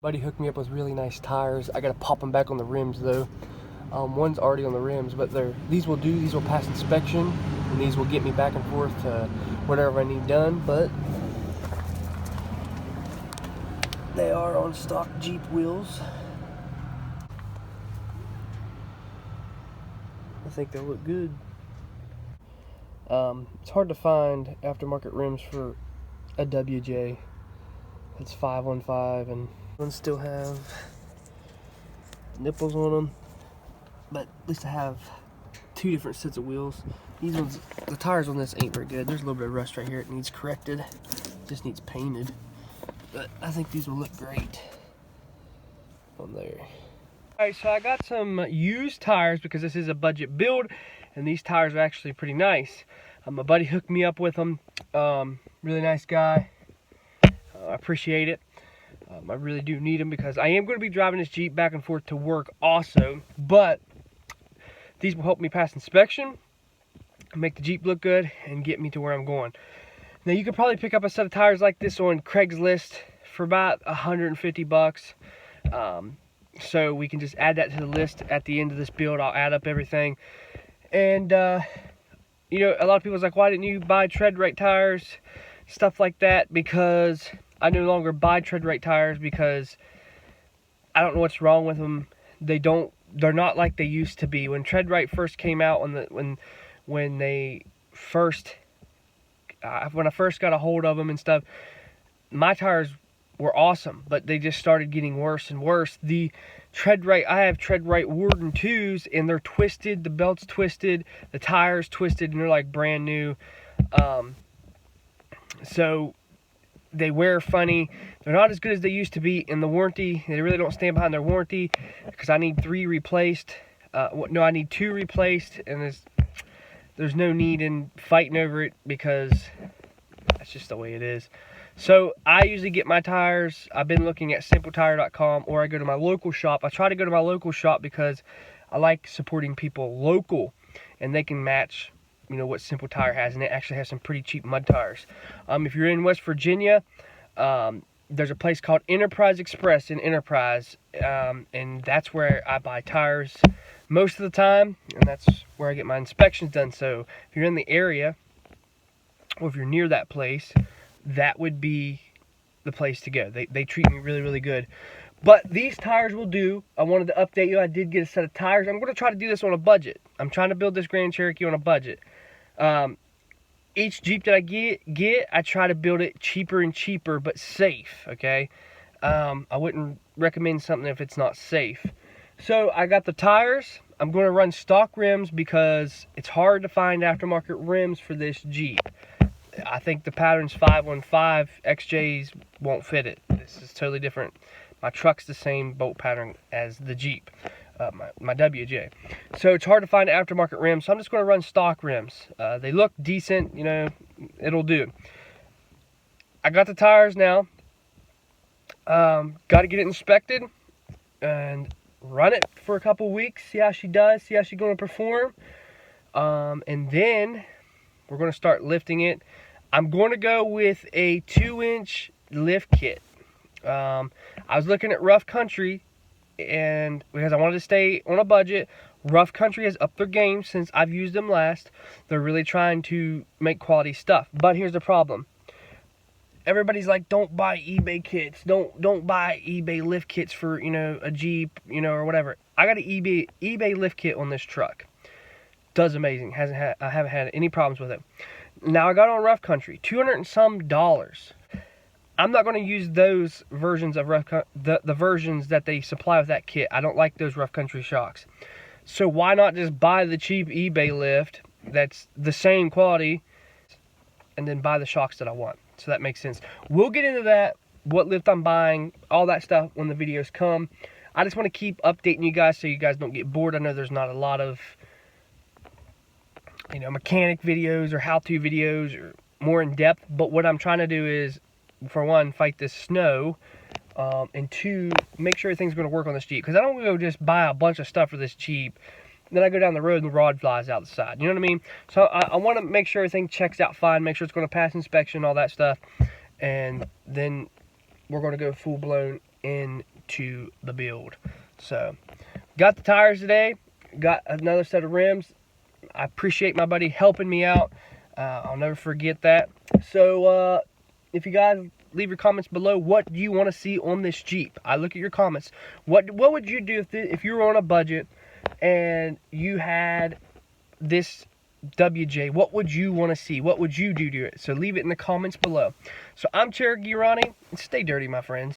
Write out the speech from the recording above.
Buddy hooked me up with really nice tires. I gotta pop them back on the rims though. One's already on the rims, but these will do. These will pass inspection, and these will get me back and forth to whatever I need done. But they are on stock Jeep wheels. I think they'll look good. It's hard to find aftermarket rims for a WJ. It's 515, and ones still have nipples on them, but at least I have two different sets of wheels. These ones, the tires on this ain't very good. There's a little bit of rust right here. It needs corrected. It just needs painted. But I think these will look great on there. Alright, so I got some used tires because this is a budget build, and these tires are actually pretty nice. My buddy hooked me up with them. Really nice guy. I appreciate it. I really do need them because I am going to be driving this Jeep back and forth to work also, but these will help me pass inspection, make the Jeep look good, and get me to where I'm going. Now you could probably pick up a set of tires like this on Craigslist for about 150 bucks. So we can just add that to the list at the end of this build. I'll add up everything. And you know, a lot of people's like, why didn't you buy tread-right tires, stuff like that? Because I no longer buy tread-right tires because I don't know what's wrong with them. They're not like they used to be. When tread-right first came out, when I first got a hold of them and stuff, my tires were awesome, but they just started getting worse and worse. The tread-right, I have tread-right Warden 2s, and they're twisted, the belt's twisted, the tires twisted, and they're like brand new. So they wear funny. They're not as good as they used to be in the warranty. They really don't stand behind their warranty because I need 3 replaced. No, I need 2 replaced, and there's no need in fighting over it because that's just the way it is. So I usually get my tires. I've been looking at simpletire.com, or I go to my local shop. I try to go to my local shop because I like supporting people local, and they can match, you know, what Simple Tire has, and it actually has some pretty cheap mud tires. If you're in West Virginia, there's a place called Enterprise Express in Enterprise, and that's where I buy tires most of the time, and that's where I get my inspections done. So if you're in the area, or if you're near that place, that would be the place to go. They treat me really, really good. But these tires will do. I wanted to update you. I did get a set of tires. I'm going to try to do this on a budget. I'm trying to build this Grand Cherokee on a budget. Each Jeep that I get, I try to build it cheaper and cheaper, but safe, okay? I wouldn't recommend something if it's not safe. So I got the tires. I'm going to run stock rims because it's hard to find aftermarket rims for this Jeep. I think the pattern's 515 XJs won't fit it. This is totally different. My truck's the same bolt pattern as the Jeep, my WJ. So it's hard to find aftermarket rims, so I'm just going to run stock rims. They look decent, you know, it'll do. I got the tires now. Got to get it inspected and run it for a couple weeks, see how she does, see how she's going to perform. And then we're going to start lifting it. I'm going to go with a 2-inch lift kit. I was looking at Rough Country, and because I wanted to stay on a budget, Rough Country has upped their game since I've used them last. They're really trying to make quality stuff. But here's the problem. Everybody's like, don't buy eBay kits. Don't buy eBay lift kits for, you know, a Jeep, you know, or whatever. I got an eBay lift kit on this truck. Does amazing. I haven't had any problems with it. Now I got on Rough Country, $200 and some. I'm not going to use those versions of the versions that they supply with that kit. I don't like those Rough Country shocks. So why not just buy the cheap eBay lift that's the same quality and then buy the shocks that I want? So that makes sense. We'll get into that, what lift I'm buying, all that stuff when the videos come. I just want to keep updating you guys so you guys don't get bored. I know there's not a lot of, you know, mechanic videos or how-to videos or more in-depth, but what I'm trying to do is, for one, fight this snow, and 2, make sure everything's going to work on this Jeep, because I don't want to go just buy a bunch of stuff for this Jeep, then I go down the road and the rod flies out the side, you know what I mean? So I want to make sure everything checks out fine, make sure it's going to pass inspection, all that stuff, and then we're going to go full-blown into the build. So, got the tires today. Got another set of rims. I appreciate my buddy helping me out. I'll never forget that. So, if you guys leave your comments below, what do you want to see on this Jeep? I look at your comments. What would you do if you were on a budget and you had this WJ? What would you want to see? What would you do to it? So leave it in the comments below. So I'm Cherokee Ronnie. Stay dirty, my friends.